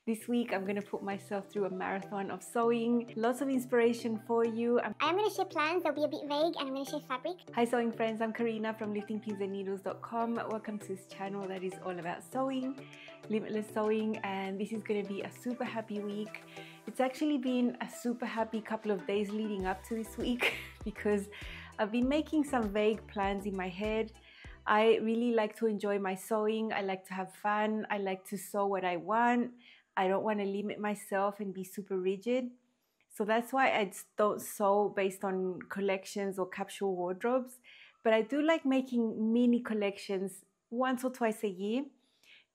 This week I'm going to put myself through a marathon of sewing. Lots of inspiration for you. I am going to share plans, they'll be a bit vague, and I'm going to share fabric. Hi sewing friends, I'm Karina from liftingpinsandneedles.com. Welcome to this channel that is all about sewing, limitless sewing, and this is going to be a super happy week. It's actually been a super happy couple of days leading up to this week because I've been making some vague plans in my head. I really like to enjoy my sewing. I like to have fun. I like to sew what I want. I don't want to limit myself and be super rigid. So that's why I don't sew based on collections or capsule wardrobes. But I do like making mini collections once or twice a year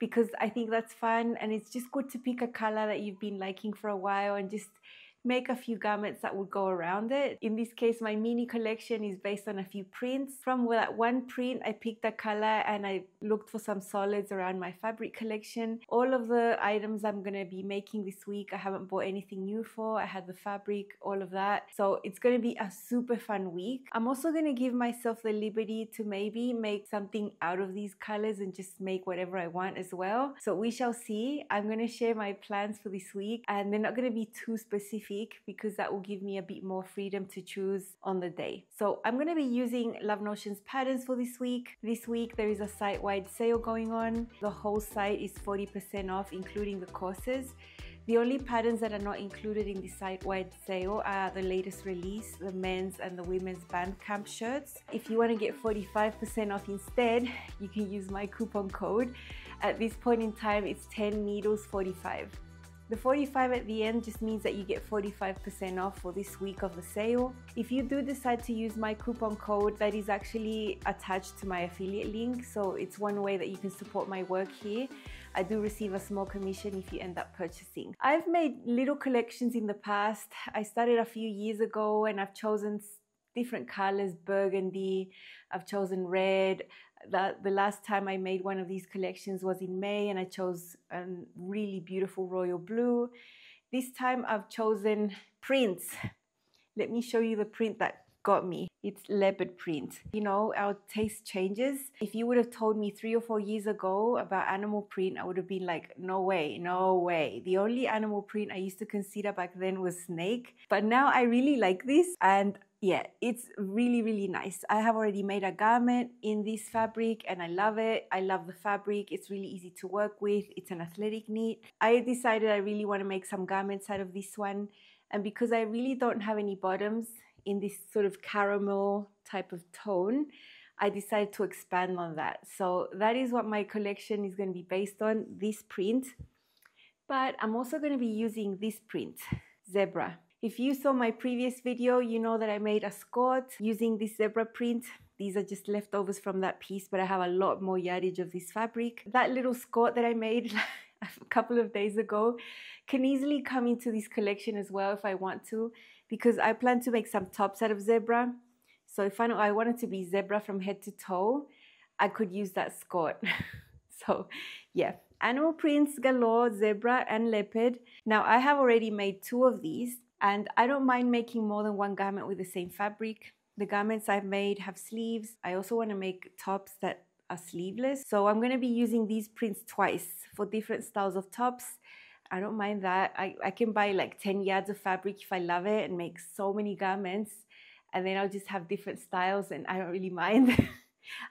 because I think that's fun, and it's just good to pick a color that you've been liking for a while and just make a few garments that will go around it. In this case, my mini collection is based on a few prints. From that one print, I picked a color and I looked for some solids around my fabric collection. All of the items I'm going to be making this week, I haven't bought anything new for. I had the fabric, all of that. So it's going to be a super fun week. I'm also going to give myself the liberty to maybe make something out of these colors and just make whatever I want as well. So we shall see. I'm going to share my plans for this week, and they're not going to be too specific because that will give me a bit more freedom to choose on the day. So I'm going to be using Love Notions patterns for this week. This week there is a site-wide sale going on. The whole site is 40% off, including the courses. The only patterns that are not included in the site-wide sale are the latest release, the men's and the women's band camp shirts. If you want to get 45% off instead, you can use my coupon code. At this point in time, it's 10 needles 45. The 45 at the end just means that you get 45% off for this week of the sale. If you do decide to use my coupon code, that is actually attached to my affiliate link, so it's one way that you can support my work here. I do receive a small commission if you end up purchasing. I've made little collections in the past. I started a few years ago and I've chosen different colors, burgundy, I've chosen red. The last time I made one of these collections was in May, and I chose a really beautiful royal blue. This time I've chosen prints. Let me show you the print that got me. It's leopard print. You know, our taste changes. If you would have told me 3 or 4 years ago about animal print, I would have been like, no way, no way. The only animal print I used to consider back then was snake. But now I really like this, and yeah, it's really, really nice. I have already made a garment in this fabric and I love it. I love the fabric. It's really easy to work with. It's an athletic knit. I decided I really want to make some garments out of this one. And because I really don't have any bottoms in this sort of caramel type of tone, I decided to expand on that. So that is what my collection is going to be based on, this print. But I'm also going to be using this print, zebra. If you saw my previous video, you know that I made a skirt using this zebra print. These are just leftovers from that piece, but I have a lot more yardage of this fabric. That little skirt that I made a couple of days ago can easily come into this collection as well if I want to, because I plan to make some tops out of zebra. So if I wanted to be zebra from head to toe, I could use that skirt. So yeah, animal prints galore, zebra and leopard. Now I have already made 2 of these, and I don't mind making more than one garment with the same fabric. The garments I've made have sleeves. I also want to make tops that are sleeveless. So I'm going to be using these prints twice for different styles of tops. I don't mind that. I can buy like 10 yards of fabric if I love it and make so many garments. And then I'll just have different styles and I don't really mind.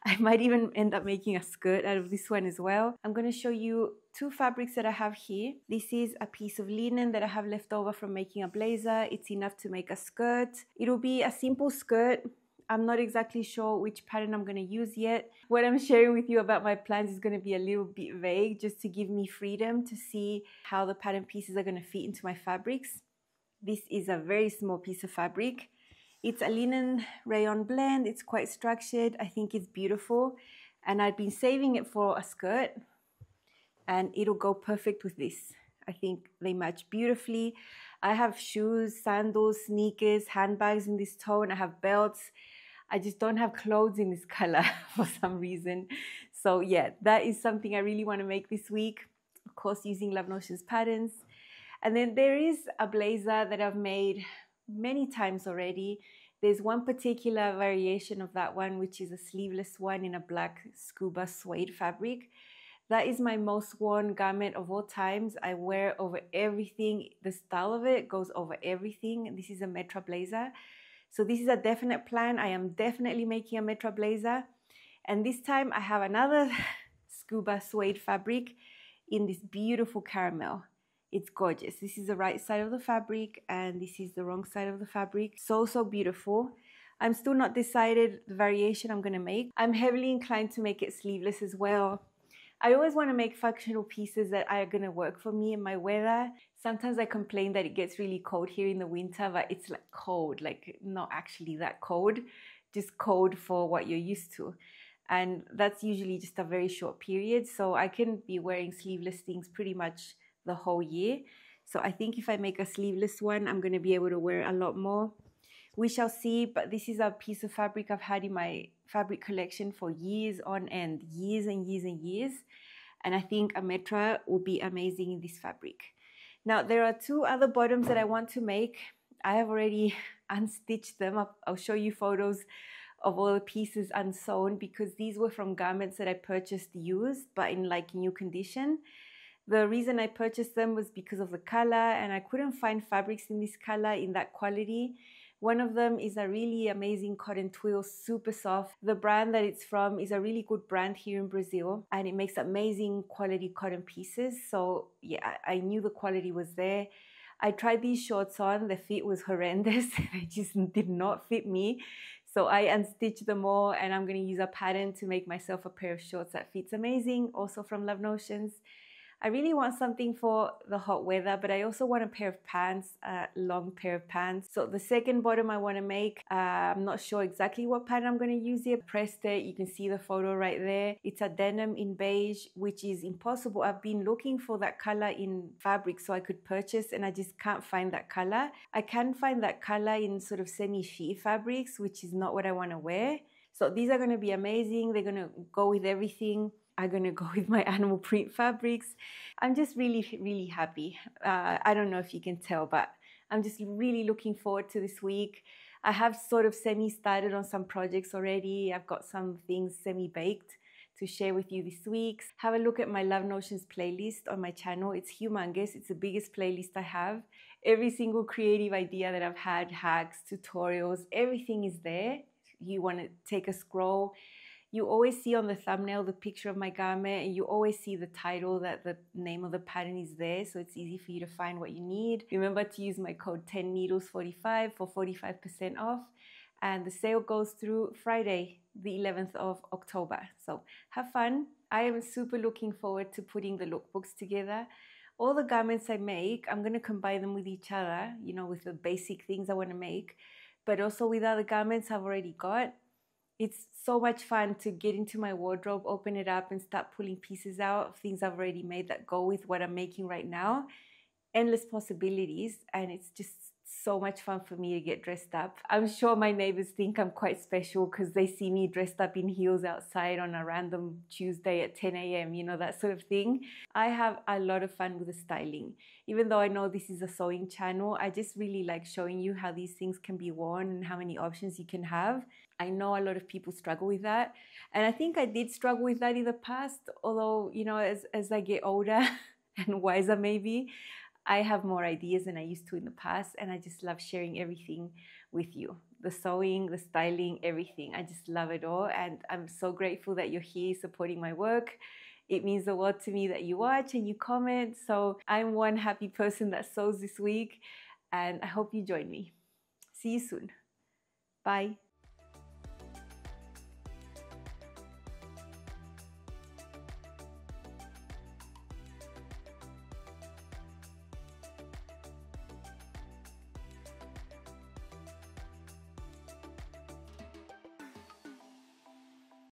I might even end up making a skirt out of this one as well. I'm going to show you 2 fabrics that I have here. This is a piece of linen that I have left over from making a blazer. It's enough to make a skirt. It'll be a simple skirt. I'm not exactly sure which pattern I'm going to use yet. What I'm sharing with you about my plans is going to be a little bit vague, just to give me freedom to see how the pattern pieces are going to fit into my fabrics. This is a very small piece of fabric. It's a linen rayon blend. It's quite structured. I think it's beautiful. And I've been saving it for a skirt. And it'll go perfect with this. I think they match beautifully. I have shoes, sandals, sneakers, handbags in this tone. I have belts. I just don't have clothes in this color for some reason. So yeah, that is something I really want to make this week. Of course, using Love Notions patterns. And then there is a blazer that I've made many times already. There's one particular variation of that one, which is a sleeveless one in a black scuba suede fabric That is my most worn garment of all times. I wear over everything. The style of it goes over everything. This is a Metra blazer. So this is a definite plan. I am definitely making a Metra blazer. And this time I have another scuba suede fabric in this beautiful caramel. It's gorgeous. This is the right side of the fabric and this is the wrong side of the fabric. So, so beautiful. I'm still not decided the variation I'm gonna make. I'm heavily inclined to make it sleeveless as well. I always want to make functional pieces that are gonna work for me in my weather. Sometimes I complain that it gets really cold here in the winter, but it's like cold, like not actually that cold, just cold for what you're used to. And that's usually just a very short period. So I can be wearing sleeveless things pretty much the whole year. So I think if I make a sleeveless one, I'm gonna be able to wear a lot more. We shall see, but this is a piece of fabric I've had in my fabric collection for years on end, years and years and years. And I think a Metra will be amazing in this fabric. Now, there are two other bottoms that I want to make. I have already unstitched them. I'll show you photos of all the pieces unsewn because these were from garments that I purchased used, but in like new condition. The reason I purchased them was because of the color, and I couldn't find fabrics in this color in that quality. One of them is a really amazing cotton twill, super soft. The brand that it's from is a really good brand here in Brazil, and it makes amazing quality cotton pieces. So yeah, I knew the quality was there. I tried these shorts on, the fit was horrendous. They just did not fit me. So I unstitched them all, and I'm gonna use a pattern to make myself a pair of shorts that fits amazing, also from Love Notions. I really want something for the hot weather, but I also want a pair of pants, a long pair of pants. So the second bottom I want to make, I'm not sure exactly what pattern I'm going to use here. Pressed it, you can see the photo right there. It's a denim in beige, which is impossible. I've been looking for that color in fabric so I could purchase, and I just can't find that color. I can find that color in sort of semi-sheer fabrics, which is not what I want to wear. So these are going to be amazing. They're going to go with everything. I'm going to go with my animal print fabrics. I'm just really happy. I don't know if you can tell, but I'm just really looking forward to this week. I have sort of semi-started on some projects already. I've got some things semi-baked to share with you this week. Have a look at my Love Notions playlist on my channel. It's humongous. It's the biggest playlist I have. Every single creative idea that I've had, hacks, tutorials, everything is there. You want to take a scroll. You always see on the thumbnail the picture of my garment, and you always see the title that the name of the pattern is there, so it's easy for you to find what you need. Remember to use my code 10needles45 for 45% off, and the sale goes through Friday, the 11th of October. So have fun. I am super looking forward to putting the lookbooks together. All the garments I make, I'm going to combine them with each other, you know, with the basic things I want to make, but also with other garments I've already got. It's so much fun to get into my wardrobe, open it up and start pulling pieces out, things I've already made that go with what I'm making right now. Endless possibilities, and it's just so much fun for me to get dressed up. I'm sure my neighbors think I'm quite special because they see me dressed up in heels outside on a random Tuesday at 10 a.m., you know, that sort of thing. I have a lot of fun with the styling. Even though I know this is a sewing channel, I just really like showing you how these things can be worn and how many options you can have. I know a lot of people struggle with that. And I think I did struggle with that in the past, although, you know, as I get older and wiser maybe, I have more ideas than I used to in the past, and I just love sharing everything with you. The sewing, the styling, everything. I just love it all, and I'm so grateful that you're here supporting my work. It means the world to me that you watch and you comment. So I'm one happy person that sews this week, and I hope you join me. See you soon. Bye.